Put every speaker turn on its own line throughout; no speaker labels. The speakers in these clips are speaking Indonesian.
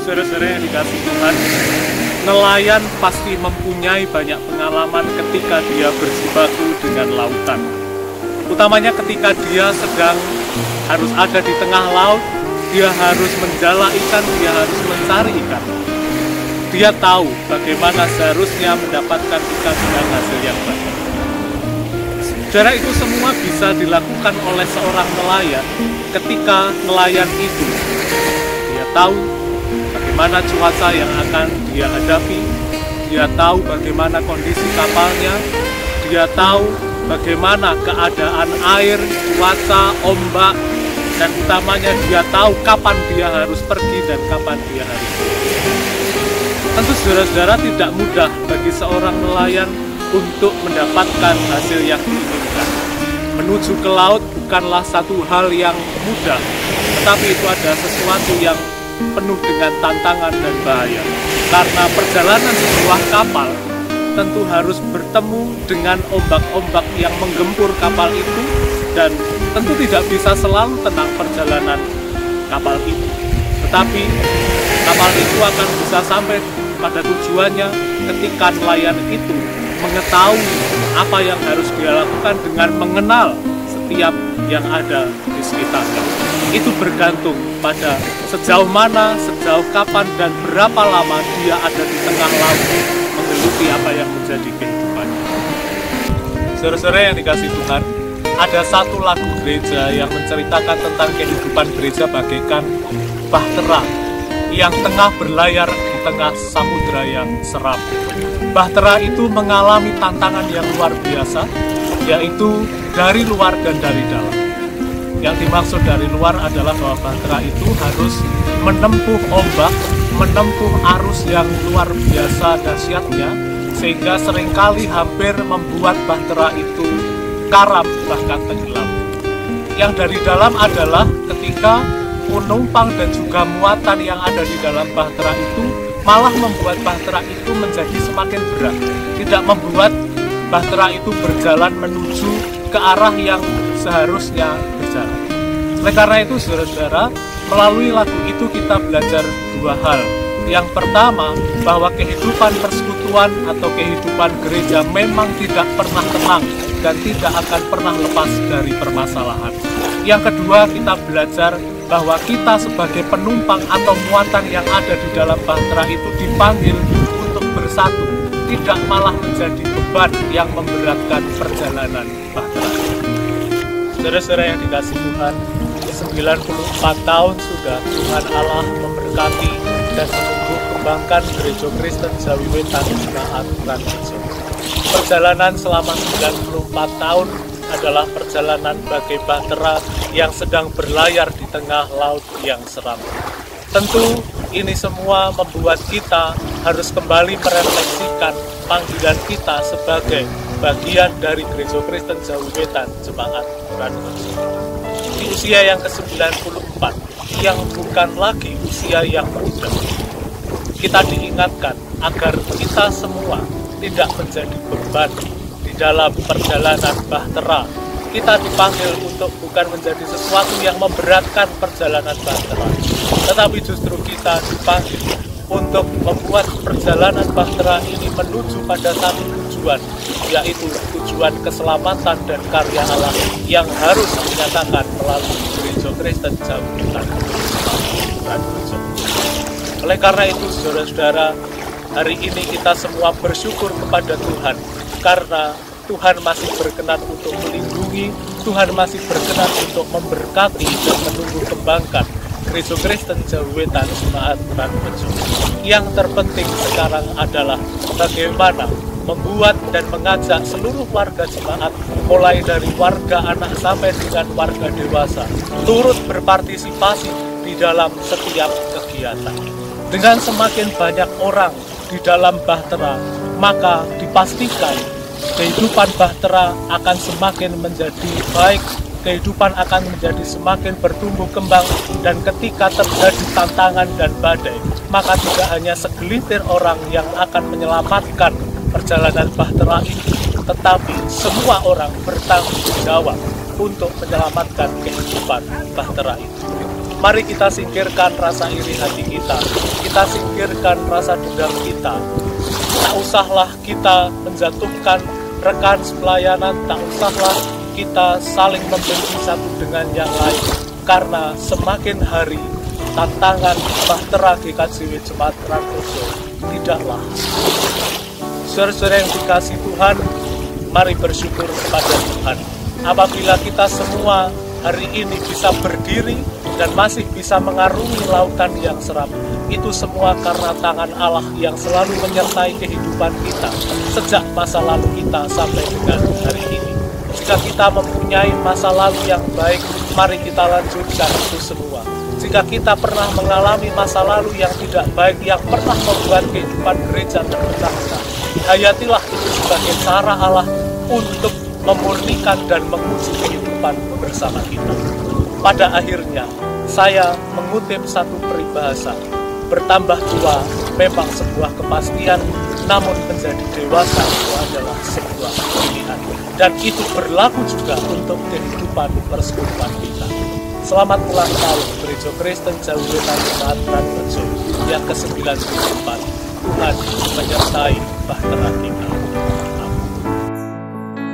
Saudara-saudara yang dikasih Tuhan, nelayan pasti mempunyai banyak pengalaman ketika dia berjibaku dengan lautan. Utamanya ketika dia sedang harus ada di tengah laut, dia harus menjala ikan, dia harus mencari ikan. Dia tahu bagaimana seharusnya mendapatkan ikan dengan hasil yang baik. Saudara, itu semua bisa dilakukan oleh seorang nelayan ketika nelayan itu dia tahu bagaimana cuaca yang akan dia hadapi, dia tahu bagaimana kondisi kapalnya, dia tahu bagaimana keadaan air, cuaca, ombak, dan utamanya dia tahu kapan dia harus pergi dan kapan dia harus pergi. Tentu saudara-saudara tidak mudah bagi seorang nelayan untuk mendapatkan hasil yang diinginkan. Menuju ke laut bukanlah satu hal yang mudah, tetapi itu ada sesuatu yang penuh dengan tantangan dan bahaya. Karena perjalanan sebuah kapal tentu harus bertemu dengan ombak-ombak yang menggempur kapal itu, dan tentu tidak bisa selalu tenang perjalanan kapal itu. Tetapi kapal itu akan bisa sampai pada tujuannya ketika nelayan itu mengetahui apa yang harus dia lakukan dengan mengenal setiap yang ada di sekitarnya. Itu bergantung pada sejauh mana, sejauh kapan, dan berapa lama dia ada di tengah laut menggeluti apa yang menjadi kehidupannya. Saudara-saudara yang dikasih Tuhan, ada satu lagu gereja yang menceritakan tentang kehidupan gereja bagaikan bahtera yang tengah berlayar di tengah samudra yang seram. Bahtera itu mengalami tantangan yang luar biasa, yaitu dari luar dan dari dalam. Yang dimaksud dari luar adalah bahwa bahtera itu harus menempuh ombak, menempuh arus yang luar biasa dahsyatnya, sehingga seringkali hampir membuat bahtera itu karam bahkan tenggelam. Yang dari dalam adalah ketika penumpang dan juga muatan yang ada di dalam bahtera itu malah membuat bahtera itu menjadi semakin berat, tidak membuat bahtera itu berjalan menuju ke arah yang seharusnya berjalan. Oleh karena itu, saudara-saudara, melalui lagu itu kita belajar dua hal. Yang pertama, bahwa kehidupan persekutuan atau kehidupan gereja memang tidak pernah tenang dan tidak akan pernah lepas dari permasalahan. Yang kedua, kita belajar bahwa kita sebagai penumpang atau muatan yang ada di dalam bahtera itu dipanggil untuk bersatu, tidak malah menjadi beban yang memberatkan perjalanan bahtera. Saudara-saudara yang dikasih Tuhan, 94 tahun sudah Tuhan Allah memberkati dan menumbuh kembangkan Gereja Kristen Jawi Wetan Jemaat Randoso. Perjalanan selama 94 tahun adalah perjalanan bagai bahtera yang sedang berlayar di tengah laut yang seram. Tentu ini semua membuat kita harus kembali merefleksikan panggilan kita sebagai bagian dari Gereja Kristen Jawi Wetan Jemaat Randoso. Di usia yang ke-94, yang bukan lagi usia yang muda, kita diingatkan agar kita semua tidak menjadi beban di dalam perjalanan bahtera. Kita dipanggil untuk bukan menjadi sesuatu yang memberatkan perjalanan bahtera, tetapi justru kita dipanggil untuk membuat perjalanan bahtera ini menuju pada satu tujuan, yaitu tujuan keselamatan dan karya Allah yang harus dinyatakan melalui Gereja Kristen Jawi Wetan. Oleh karena itu, saudara-saudara, hari ini kita semua bersyukur kepada Tuhan karena Tuhan masih berkenan untuk melindungi, Tuhan masih berkenan untuk memberkati dan menumbuh kembangkan Gereja Kristen Jawi Wetan Jemaat Randoso. Yang terpenting sekarang adalah bagaimana membuat dan mengajak seluruh warga jemaat, mulai dari warga anak sampai dengan warga dewasa, turut berpartisipasi di dalam setiap kegiatan. Dengan semakin banyak orang di dalam bahtera, maka dipastikan kehidupan bahtera akan semakin menjadi baik, kehidupan akan menjadi semakin bertumbuh kembang, dan ketika terjadi tantangan dan badai, maka tidak hanya segelintir orang yang akan menyelamatkan perjalanan bahtera ini, tetapi semua orang bertanggung jawab untuk menyelamatkan kehidupan bahtera itu. Mari kita singkirkan rasa iri hati kita. Kita singkirkan rasa dendam kita. Tak usahlah kita menjatuhkan rekan sepelayanan, tak usahlah kita saling membenci satu dengan yang lain. Karena semakin hari tantangan Bahtera GKJW Jemaat Randoso tidaklah. Saudara-saudara yang dikasihi Tuhan, mari bersyukur kepada Tuhan. Apabila kita semua hari ini bisa berdiri dan masih bisa mengarungi lautan yang seram, itu semua karena tangan Allah yang selalu menyertai kehidupan kita sejak masa lalu kita sampai dengan hari ini. Jika kita mempunyai masa lalu yang baik, mari kita lanjutkan itu semua. Jika kita pernah mengalami masa lalu yang tidak baik, yang pernah membuat kehidupan gereja terpecah-pecah, hayatilah itu sebagai cara Allah untuk memurnikan dan menguji kehidupan bersama kita. Pada akhirnya, saya mengutip satu peribahasa, bertambah tua memang sebuah kepastian, namun menjadi dewasa itu adalah sebuah pilihan. Dan itu berlaku juga untuk kehidupan persekutuan kita. Selamat ulang tahun Gereja Kristen Jawa Jemaat Randoso yang ke-94. Tuhan menyertai Bahtera kita.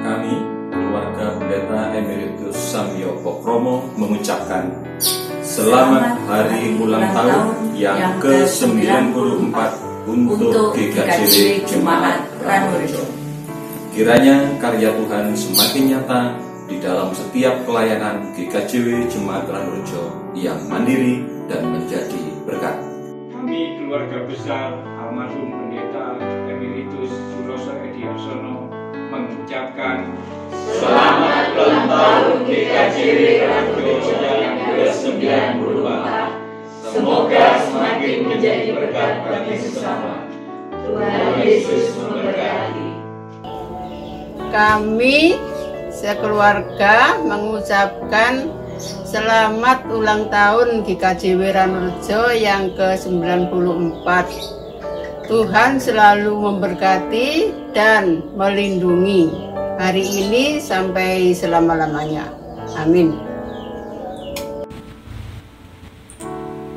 Kami, keluarga Pendeta Emeritus Samyo Pokromo, mengucapkan selamat hari ulang tahun yang ke-94 untuk GKJW Jemaat Randoso. Kiranya karya Tuhan semakin nyata di dalam setiap pelayanan GKJW Jemaat Randoso yang mandiri dan menjadi berkat.
Kami keluarga besar almarhum Pendeta Emeritus Suroso Edi Harsono mengucapkan
selamat ulang tahun GKJW Randoso yang ke-94. Semoga semakin menjadi berkat bagi sesama. Tuhan Yesus memberkati.
Kami sekeluarga mengucapkan selamat ulang tahun GKJW Randoso yang ke-94. Tuhan selalu memberkati dan melindungi hari ini sampai selama-lamanya. Amin.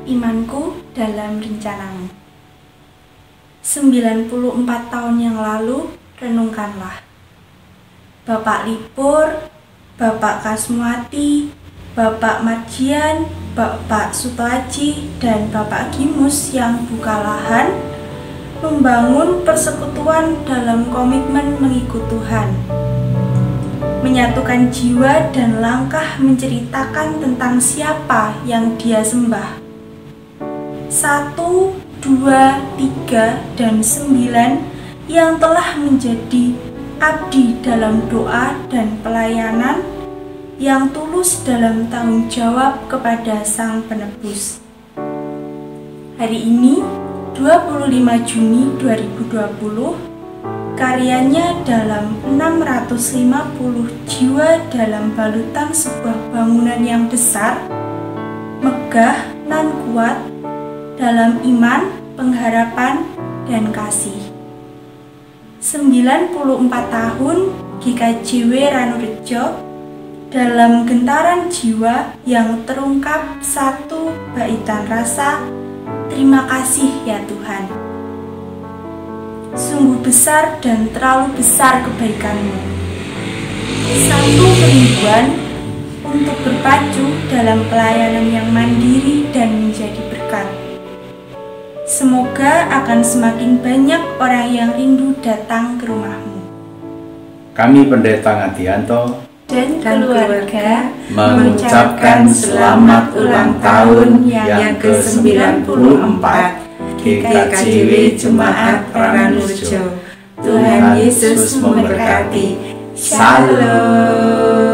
Imanku dalam rencanamu. 94 tahun yang lalu, renungkanlah. Bapak Lipur, Bapak Kasmuati, Bapak Marjian, Bapak Sutoaji, dan Bapak Gimus yang buka lahan membangun persekutuan dalam komitmen mengikut Tuhan, menyatukan jiwa dan langkah menceritakan tentang siapa yang dia sembah. 1, 2, 3, dan 9 yang telah menjadi abdi dalam doa dan pelayanan yang tulus dalam tanggung jawab kepada Sang Penebus. Hari ini, 25 Juni 2020, karyanya dalam 650 jiwa dalam balutan sebuah bangunan yang besar, megah nan kuat dalam iman, pengharapan, dan kasih. 94 tahun GKJW Randoso dalam gentaran jiwa yang terungkap satu baitan rasa, terima kasih ya Tuhan. Sungguh besar dan terlalu besar kebaikan-Mu. Satu kerinduan untuk berpacu dalam pelayanan yang mandiri dan menjadi berkat. Semoga akan semakin banyak orang yang rindu datang ke rumah-Mu.
Kami Pendeta Ngadianto
dan keluarga
mengucapkan selamat ulang tahun yang ke-94 GKJW Jemaat Randoso. Tuhan Yesus memberkati. Shalom.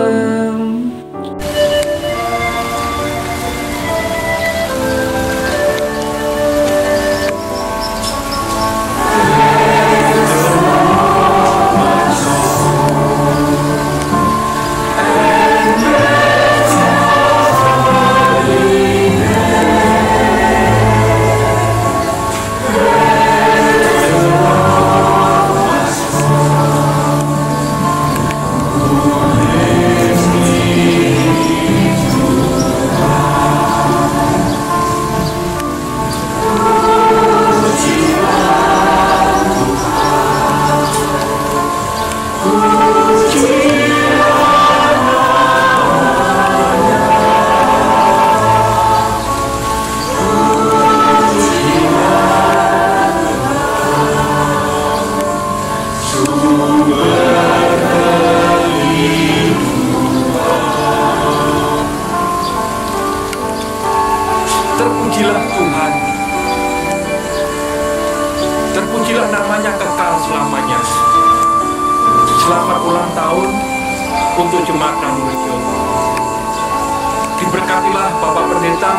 Diberkatilah Bapak Pendeta,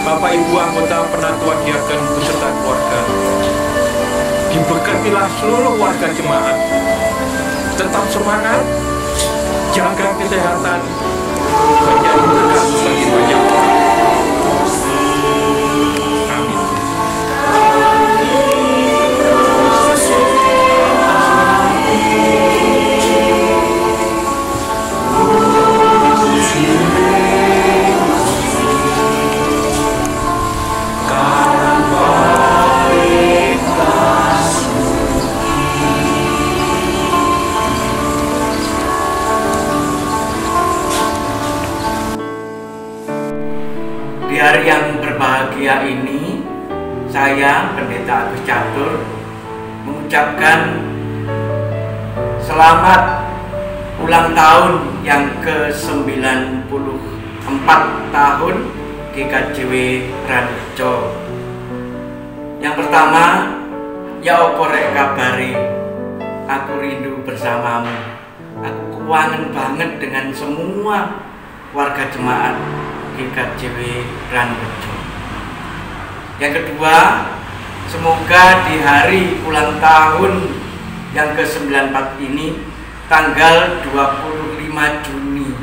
Bapak Ibu anggota Penatuan Diaken beserta keluarga. Diberkatilah seluruh warga jemaat. Tetap semangat, jaga kesehatan, menjadi berkat bagi banyak orang. Amin.
Di hari yang berbahagia ini, saya, Pendeta Agus Catur, mengucapkan selamat ulang tahun yang ke-94 tahun GKJW Ranrejo. Yang pertama, ya opo rek kabare, aku rindu bersamamu. Aku kangen banget dengan semua warga jemaat GKJW Ranrejo. Yang kedua, semoga di hari ulang tahun yang ke-94 ini, tanggal 25 Juni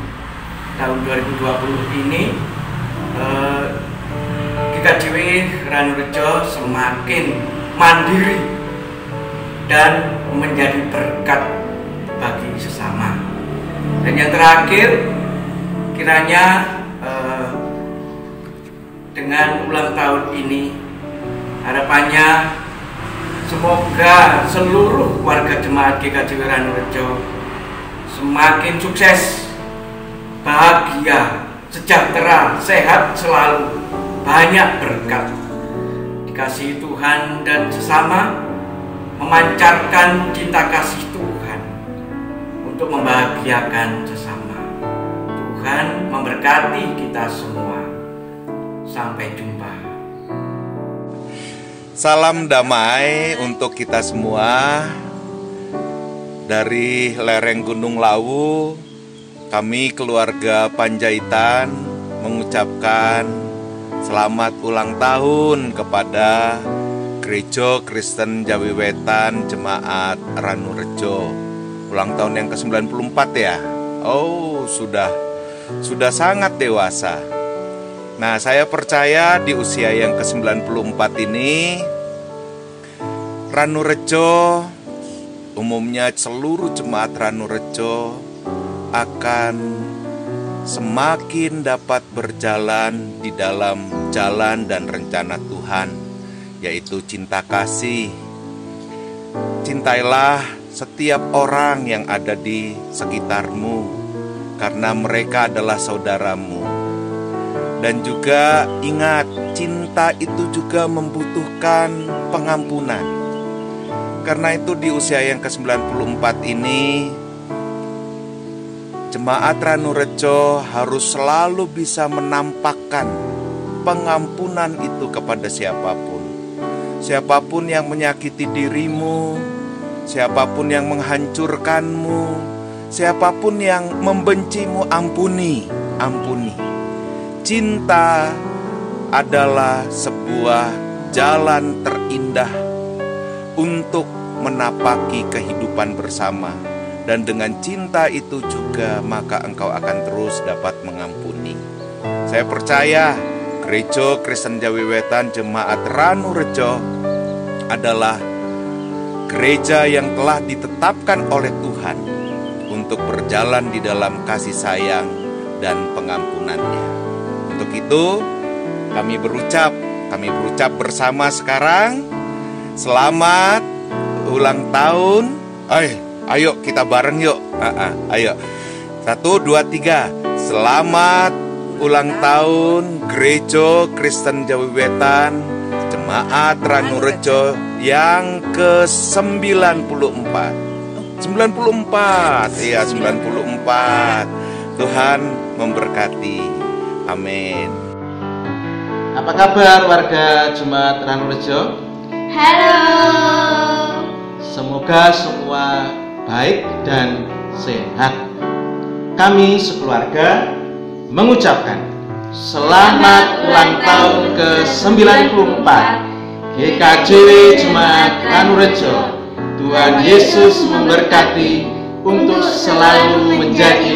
tahun 2020 ini, GKJW Ranrejo semakin mandiri dan menjadi berkat bagi sesama. Dan yang terakhir, kiranya dengan ulang tahun ini, harapannya semoga seluruh warga jemaat GKJW Ranrejo semakin sukses, bahagia, sejahtera, sehat selalu, banyak berkat, dikasihi Tuhan dan sesama, memancarkan cinta kasih Tuhan untuk membahagiakan sesama. Tuhan memberkati kita semua. Sampai jumpa.
Salam damai untuk kita semua. Dari lereng Gunung Lawu, kami keluarga Panjaitan mengucapkan selamat ulang tahun kepada Gereja Kristen Jawi Wetan Jemaat Ranrejo. Ulang tahun yang ke-94 ya. Oh, sudah sangat dewasa. Nah, saya percaya di usia yang ke-94 ini, Ranrejo, umumnya seluruh jemaat Ranrejo akan semakin dapat berjalan di dalam jalan dan rencana Tuhan, yaitu cinta kasih. Cintailah setiap orang yang ada di sekitarmu, karena mereka adalah saudaramu. Dan juga ingat, cinta itu juga membutuhkan pengampunan. Karena itu di usia yang ke-94 ini, jemaat Ranrejo harus selalu bisa menampakkan pengampunan itu kepada siapapun. Siapapun yang menyakiti dirimu, siapapun yang menghancurkanmu, siapapun yang membencimu, ampuni. Cinta adalah sebuah jalan terindah untuk menapaki kehidupan bersama. Dan dengan cinta itu juga maka engkau akan terus dapat mengampuni. Saya percaya Gereja Kristen Jawi Wetan Jemaat Ranrejo adalah gereja yang telah ditetapkan oleh Tuhan untuk berjalan di dalam kasih sayang dan pengampunannya. Untuk itu kami berucap bersama sekarang, selamat ulang tahun. Ayo kita bareng yuk. Ayo 1, 2, 3. Selamat ulang tahun Gereja Kristen Jawi Wetan Jemaat Ranrejo yang ke-94. 94. Iya, 94. Tuhan memberkati. Amin.
Apa kabar warga Jemaat Ranrejo?
Halo.
Semoga semua baik dan sehat. Kami sekeluarga mengucapkan selamat ulang tahun ke-94 GKJW Jemaat Ranurejo. Tuhan Yesus memberkati untuk selalu menjadi